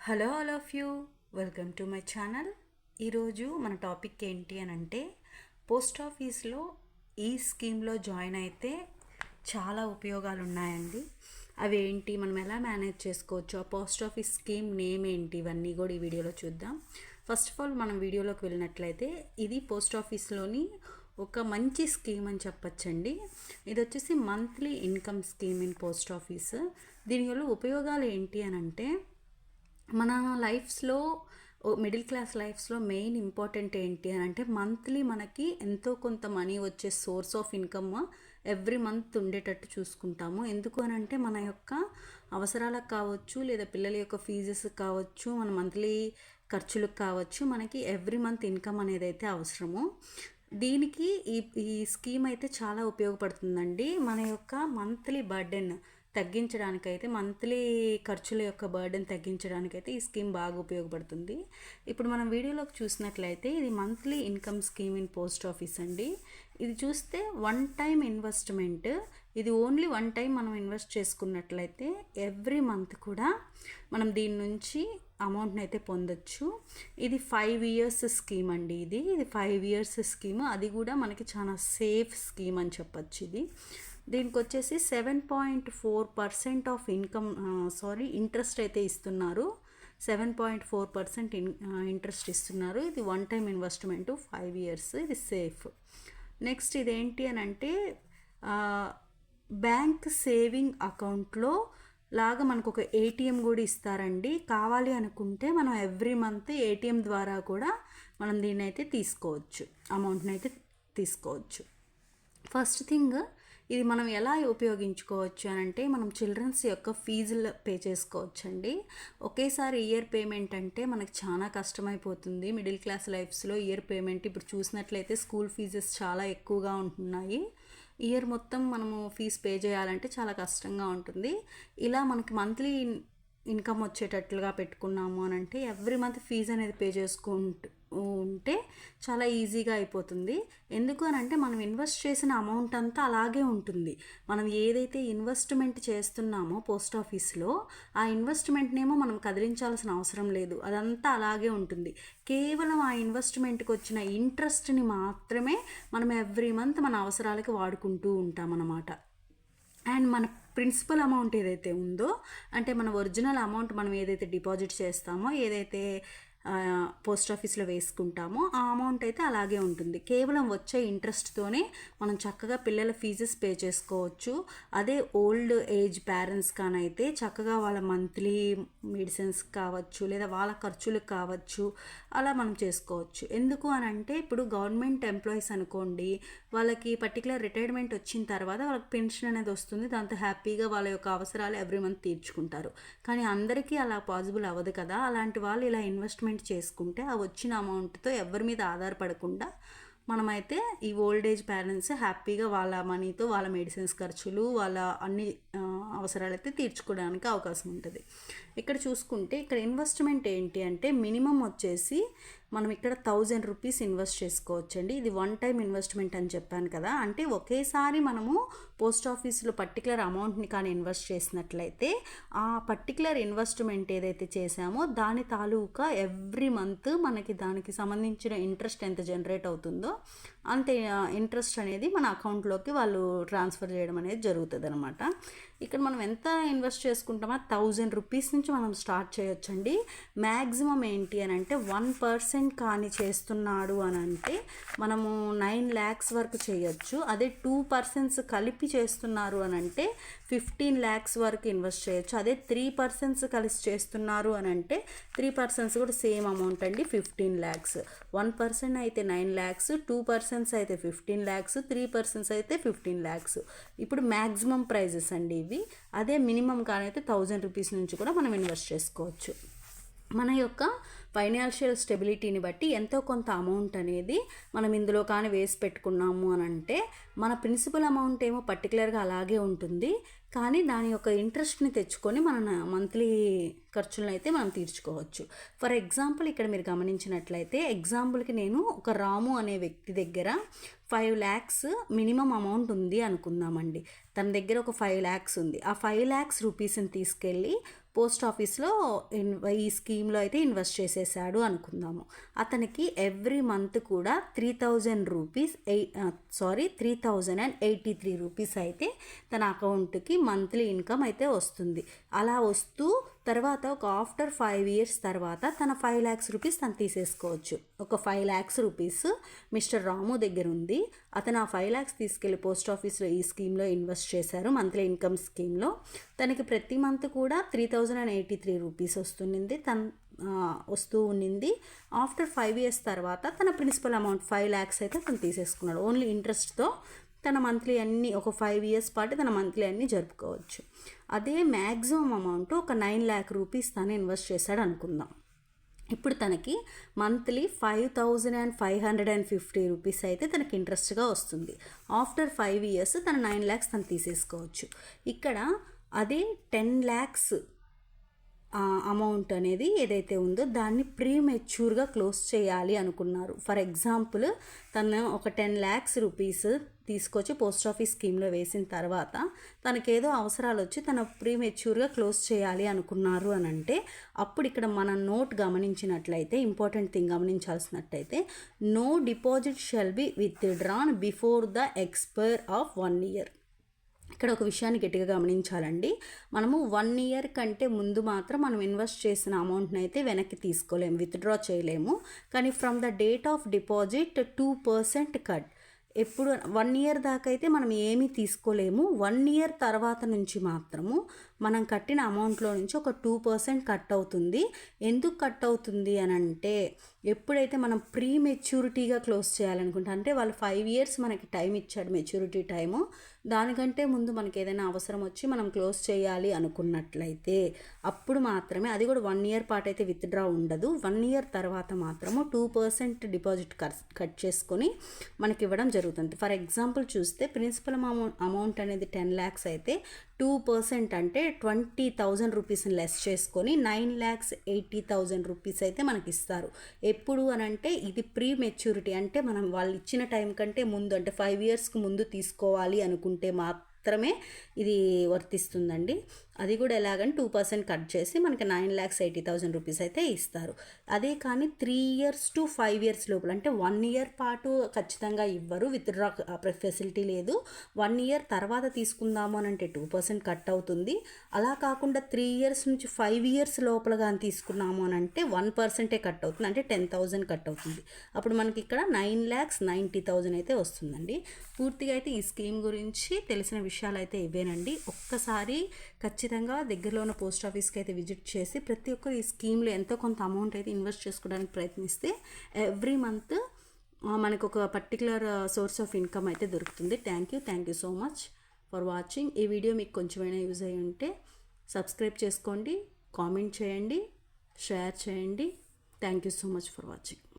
Hello all of you, welcome to my channel. ఈరోజు మన topic ఏంటి అని అంటే పోస్ట్ ఆఫీస్లో ఈ స్కీమ్లో జాయిన్ అయితే చాలా ఉపయోగాలు ఉన్నాయండి. అవి ఏంటి, మనం ఎలా మేనేజ్ చేసుకోవచ్చు, ఆ పోస్ట్ ఆఫీస్ స్కీమ్ నేమ్ ఏంటి, ఇవన్నీ కూడా ఈ వీడియోలో చూద్దాం. ఫస్ట్ ఆఫ్ ఆల్ మనం వీడియోలోకి వెళ్ళినట్లయితే ఇది పోస్ట్ ఆఫీస్లోని ఒక మంచి స్కీమ్ అని చెప్పచ్చండి. ఇది వచ్చేసి monthly income scheme in post office. దీనివల్ల ఉపయోగాలు ఏంటి అని అంటే మన లైఫ్స్లో మిడిల్ క్లాస్ లైఫ్స్లో మెయిన్ ఇంపార్టెంట్ ఏంటి అని అంటే మంత్లీ మనకి ఎంతో కొంత మనీ వచ్చే source of income every month ఉండేటట్టు చూసుకుంటాము. ఎందుకు అని అంటే మన యొక్క అవసరాలకు కావచ్చు, లేదా పిల్లల యొక్క ఫీజెస్ కావచ్చు, మన మంత్లీ ఖర్చులకు కావచ్చు, మనకి ఎవ్రీ మంత్ ఇన్కమ్ అనేది అయితే అవసరము. దీనికి ఈ ఈ స్కీమ్ అయితే చాలా ఉపయోగపడుతుందండి. మన యొక్క మంత్లీ బర్డెన్ తగ్గించడానికైతే, మంత్లీ ఖర్చుల యొక్క బర్డెన్ తగ్గించడానికైతే ఈ స్కీమ్ బాగా ఉపయోగపడుతుంది. ఇప్పుడు మనం వీడియోలోకి చూసినట్లయితే ఇది monthly income scheme in post office అండి. ఇది చూస్తే వన్ టైం ఇన్వెస్ట్మెంట్. ఇది ఓన్లీ వన్ టైం మనం ఇన్వెస్ట్ చేసుకున్నట్లయితే ఎవ్రీ మంత్ కూడా మనం దీని నుంచి అమౌంట్ని అయితే పొందొచ్చు. ఇది 5 ఇయర్స్ స్కీమ్ అండి. ఇది 5 ఇయర్స్ స్కీమ్. అది కూడా మనకి చాలా సేఫ్ స్కీమ్ అని చెప్పచ్చు. దీనికి వచ్చేసి 7.4% ఆఫ్ ఇన్కమ్ ఇంట్రెస్ట్ అయితే ఇస్తున్నారు. 7.4% ఇంట్రెస్ట్ ఇస్తున్నారు. ఇది వన్ టైం ఇన్వెస్ట్మెంట్ 5 ఇయర్స్. ఇది సేఫ్. నెక్స్ట్ ఇదేంటి అని అంటే బ్యాంక్ సేవింగ్ అకౌంట్లో లాగా మనకు ఒక ఏటీఎం కూడా ఇస్తారండి. కావాలి అనుకుంటే మనం ఎవ్రీ మంత్ ఏటీఎం ద్వారా కూడా మనం దీన్ని అయితే తీసుకోవచ్చు, అమౌంట్ని అయితే తీసుకోవచ్చు. ఫస్ట్ థింగ్, ఇది మనం ఎలా ఉపయోగించుకోవచ్చు అని అంటే మనం చిల్డ్రన్స్ యొక్క ఫీజులు పే చేసుకోవచ్చు అండి. ఒకేసారి ఇయర్ పేమెంట్ అంటే మనకు చాలా కష్టమైపోతుంది. మిడిల్ క్లాస్ లైఫ్స్లో ఇయర్ పేమెంట్ ఇప్పుడు చూసినట్లయితే స్కూల్ ఫీజెస్ చాలా ఎక్కువగా ఉంటున్నాయి. ఇయర్ మొత్తం మనము ఫీజు పే చేయాలంటే చాలా కష్టంగా ఉంటుంది. ఇలా మనకి మంత్లీ ఇన్కమ్ వచ్చేటట్లుగా పెట్టుకున్నాము అని అంటే ఎవ్రీ మంత్ ఫీజు అనేది పే చేసుకుంటూ ఉంటే చాలా ఈజీగా అయిపోతుంది. ఎందుకు అని అంటే మనం ఇన్వెస్ట్ చేసిన అమౌంట్ అంతా అలాగే ఉంటుంది. మనం ఏదైతే ఇన్వెస్ట్మెంట్ చేస్తున్నామో పోస్ట్ ఆఫీస్లో ఆ ఇన్వెస్ట్మెంట్నేమో మనం కదిలించాల్సిన అవసరం లేదు, అదంతా అలాగే ఉంటుంది. కేవలం ఆ ఇన్వెస్ట్మెంట్కి వచ్చిన ఇంట్రెస్ట్ని మాత్రమే మనం ఎవ్రీ మంత్ మన అవసరాలకి వాడుకుంటూ ఉంటాం అన్నమాట. అండ్ మన ప్రిన్సిపల్ అమౌంట్ ఏదైతే ఉందో, అంటే మన ఒరిజినల్ అమౌంట్ మనం ఏదైతే డిపాజిట్ చేస్తామో, ఏదైతే పోస్ట్ ఆఫీస్లో వేసుకుంటామో ఆ అమౌంట్ అయితే అలాగే ఉంటుంది. కేవలం వచ్చే ఇంట్రెస్ట్తోనే మనం చక్కగా పిల్లల ఫీజెస్ పే చేసుకోవచ్చు. అదే ఓల్డ్ ఏజ్ పేరెంట్స్ కానైతే చక్కగా వాళ్ళ మంత్లీ మెడిసిన్స్ కావచ్చు, లేదా వాళ్ళ ఖర్చులకు కావచ్చు, అలా మనం చేసుకోవచ్చు. ఎందుకు అని అంటే ఇప్పుడు గవర్నమెంట్ ఎంప్లాయీస్ అనుకోండి, వాళ్ళకి పర్టికులర్ రిటైర్మెంట్ వచ్చిన తర్వాత వాళ్ళకి పెన్షన్ అనేది వస్తుంది. దాంతో హ్యాపీగా వాళ్ళ యొక్క అవసరాలు ఎవ్రీ మంత్ తీర్చుకుంటారు. కానీ అందరికీ అలా పాసిబుల్ అవ్వదు కదా. అలాంటి వాళ్ళు ఇలా ఇన్వెస్ట్మెంట్ చేసుకుంటే ఆ వచ్చిన అమౌంట్తో ఎవరి మీద ఆధారపడకుండా మనమైతే ఈ ఓల్డ్ ఏజ్ పేరెంట్స్ హ్యాపీగా వాళ్ళ మనీతో వాళ్ళ మెడిసిన్స్ ఖర్చులు, వాళ్ళ అన్ని అవసరాలు అయితే తీర్చుకోవడానికి అవకాశం ఉంటుంది. ఇక్కడ చూసుకుంటే ఇక్కడ ఇన్వెస్ట్మెంట్ ఏంటి అంటే మినిమం వచ్చేసి మనం ఇక్కడ 1000 రూపీస్ ఇన్వెస్ట్ చేసుకోవచ్చండి. ఇది వన్ టైం ఇన్వెస్ట్మెంట్ అని చెప్పాను కదా. అంటే ఒకేసారి మనము పోస్ట్ ఆఫీస్లో పర్టికులర్ అమౌంట్ని కానీ ఇన్వెస్ట్ చేసినట్లయితే ఆ పర్టికులర్ ఇన్వెస్ట్మెంట్ ఏదైతే చేసామో దాని తాలూకా ఎవ్రీ మంత్ మనకి దానికి సంబంధించిన ఇంట్రెస్ట్ ఎంత జనరేట్ అవుతుందో అంతే ఇంట్రెస్ట్ అనేది మన అకౌంట్లోకి వాళ్ళు ట్రాన్స్ఫర్ చేయడం అనేది జరుగుతుంది అనమాట. ఇక్కడ మనం ఎంత ఇన్వెస్ట్ చేసుకుంటామో 1000 రూపీస్ నుంచి మనం స్టార్ట్ చేయొచ్చండి. మ్యాక్సిమం ఏంటి అని అంటే 1% కానీ చేస్తున్నాడు అని అంటే మనము 9 lakhs వరకు చేయొచ్చు. అదే 2% కలిపి చేస్తున్నారు అని అంటే 15 lakhs వరకు ఇన్వెస్ట్ చేయొచ్చు. అదే 3% కలిసి చేస్తున్నారు అని అంటే 3% కూడా సేమ్ అమౌంట్ అండి, 15 lakhs. 1% అయితే 9 lakhs, 2% అయితే 15 lakhs, 3% అయితే 15 lakhs. ఇప్పుడు మ్యాక్సిమం ప్రైజెస్ అండి ఇవి. అదే మినిమం కానైతే 1000 రూపీస్ నుంచి కూడా మనం ఇన్వెస్ట్ చేసుకోవచ్చు. మన యొక్క ఫైనాన్షియల్ స్టెబిలిటీని బట్టి ఎంతో కొంత అమౌంట్ అనేది మనం ఇందులో కానీ వేసి పెట్టుకున్నాము అని అంటే మన ప్రిన్సిపల్ అమౌంట్ ఏమో పర్టికులర్గా అలాగే ఉంటుంది, కానీ దాని యొక్క ఇంట్రెస్ట్ని తెచ్చుకొని మన మంత్లీ ఖర్చులను అయితే మనం తీర్చుకోవచ్చు. ఫర్ ఎగ్జాంపుల్ ఇక్కడ మీరు గమనించినట్లయితే, ఎగ్జాంపుల్కి నేను ఒక రాము అనే వ్యక్తి దగ్గర 5 lakhs మినిమం అమౌంట్ ఉంది అనుకుందామండి. తన దగ్గర ఒక 5 lakhs ఉంది. ఆ 5 lakhs రూపీస్ని తీసుకెళ్ళి పోస్ట్ ఆఫీస్లో ఈ స్కీమ్లో అయితే ఇన్వెస్ట్ చేసేసాడు అనుకుందాము. అతనికి ఎవ్రీ మంత్ కూడా 3083 రూపీస్ అయితే తన అకౌంట్కి మంత్లీ ఇన్కమ్ అయితే వస్తుంది. అలా వస్తూ తర్వాత ఒక ఆఫ్టర్ 5 years తర్వాత తన 5 lakhs రూపీస్ తను తీసేసుకోవచ్చు. ఒక 5 lakhs రూపీస్ మిస్టర్ రాము దగ్గర ఉంది. అతను ఆ 5 lakhs తీసుకెళ్ళి పోస్ట్ ఆఫీస్లో ఈ స్కీమ్లో ఇన్వెస్ట్ చేశారు, మంత్లీ ఇన్కమ్ స్కీమ్లో. తనకి ప్రతి మంత్ కూడా 3083 రూపీస్ వస్తూ ఉండింది. ఆఫ్టర్ 5 years తర్వాత తన ప్రిన్సిపల్ అమౌంట్ 5 lakhs అయితే తను తీసేసుకున్నాడు. ఓన్లీ ఇంట్రెస్ట్తో తన మంత్లీ అన్నీ ఒక 5 years పాటు తన మంత్లీ అన్నీ జరుపుకోవచ్చు. అదే మ్యాక్సిమం అమౌంట్ ఒక 9 lakh రూపీస్ తను ఇన్వెస్ట్ చేశాడు అనుకుందాం. ఇప్పుడు తనకి మంత్లీ 5550 రూపీస్ అయితే తనకి ఇంట్రెస్ట్గా వస్తుంది. ఆఫ్టర్ 5 years తన 9 lakhs తను తీసేసుకోవచ్చు. ఇక్కడ అదే 10 lakhs అమౌంట్ అనేది ఏదైతే ఉందో దాన్ని ప్రీమెచ్యూర్గా క్లోజ్ చేయాలి అనుకున్నారు. ఫర్ ఎగ్జాంపుల్ తను ఒక 10 lakhs రూపీస్ తీసుకొచ్చి పోస్ట్ ఆఫీస్ స్కీమ్లో వేసిన తర్వాత తనకేదో అవసరాలు వచ్చి తన ప్రీమెచ్యూర్గా క్లోజ్ చేయాలి అనుకున్నారు అని అంటే అప్పుడు ఇక్కడ మనం నోట్ గమనించినట్లయితే ఇంపార్టెంట్ థింగ్ గమనించాల్సినట్టయితే no deposit shall be withdrawn before the expire of 1 year. ఇక్కడ ఒక విషయాన్ని గట్టిగా గమనించాలండి. మనము 1 year కంటే ముందు మాత్రం మనం ఇన్వెస్ట్ చేసిన అమౌంట్ని అయితే వెనక్కి తీసుకోలేము, విత్డ్రా చేయలేము. కానీ from the date of deposit 2% cut. ఎప్పుడు 1 year దాకా అయితే మనం ఏమీ తీసుకోలేము. 1 year తర్వాత నుంచి మాత్రము మనం కట్టిన అమౌంట్లో నుంచి ఒక 2% కట్ అవుతుంది. ఎందుకు కట్ అవుతుంది అని అంటే ఎప్పుడైతే మనం ప్రీమెచ్యూరిటీగా క్లోజ్ చేయాలనుకుంటాం, అంటే వాళ్ళు 5 years మనకి టైం ఇచ్చాడు, మెచ్యూరిటీ టైము, దానికంటే ముందు మనకి ఏదైనా అవసరం వచ్చి మనం క్లోజ్ చేయాలి అనుకున్నట్లయితే అప్పుడు మాత్రమే, అది కూడా 1 year పాటు అయితే విత్డ్రా ఉండదు. 1 year తర్వాత మాత్రము 2% డిపాజిట్ కట్ చేసుకొని మనకి ఇవ్వడం జరుగుతుంది. ఫర్ ఎగ్జాంపుల్ చూస్తే ప్రిన్సిపల్ అమౌంట్ అనేది 10 lakhs అయితే 2% అంటే 20,000 రూపీస్ని లెస్ చేసుకొని 9,80,000 రూపీస్ అయితే మనకి ఇస్తారు. ఎప్పుడు అని అంటే ఇది ప్రీ మెచ్యూరిటీ, అంటే మనం వాళ్ళు ఇచ్చిన టైం కంటే ముందు, అంటే 5 yearsకి ముందు తీసుకోవాలి అనుకుంటే మాత్రమే ఇది వర్తిస్తుందండి. అది కూడా ఎలాగని 2% కట్ చేసి మనకి 9,80,000 రూపీస్ అయితే ఇస్తారు. అదే కానీ 3 years to 5 years లోపల, అంటే 1 year పాటు ఖచ్చితంగా ఇవ్వరు, విత్డ్రా ఫెసిలిటీ లేదు. 1 year తర్వాత తీసుకుందాము అని అంటే 2% కట్ అవుతుంది. అలా కాకుండా 3 years నుంచి 5 years లోపల కానీ తీసుకున్నాము అని అంటే 1% కట్ అవుతుంది, అంటే 10,000 కట్ అవుతుంది. అప్పుడు మనకి ఇక్కడ 9,90,000 అయితే వస్తుందండి. పూర్తిగా అయితే ఈ స్కీమ్ గురించి తెలిసిన విషయాలు అయితే ఇవేనండి. ఒక్కసారి ఖచ్చితంగా దగ్గరలో ఉన్న పోస్ట్ ఆఫీస్కి అయితే విజిట్ చేసి ప్రతి ఒక్కరు ఈ స్కీమ్లో ఎంతో కొంత అమౌంట్ అయితే ఇన్వెస్ట్ చేసుకోవడానికి ప్రయత్నిస్తే ఎవ్రీ మంత్ మనకు ఒక పర్టికులర్ సోర్స్ ఆఫ్ ఇన్కమ్ అయితే దొరుకుతుంది. Thank you so much for watching. ఈ వీడియో మీకు కొంచెమైనా యూజ్ అయ్యి ఉంటే సబ్స్క్రైబ్ చేసుకోండి, కామెంట్ చేయండి, షేర్ చేయండి. Thank you so much for watching.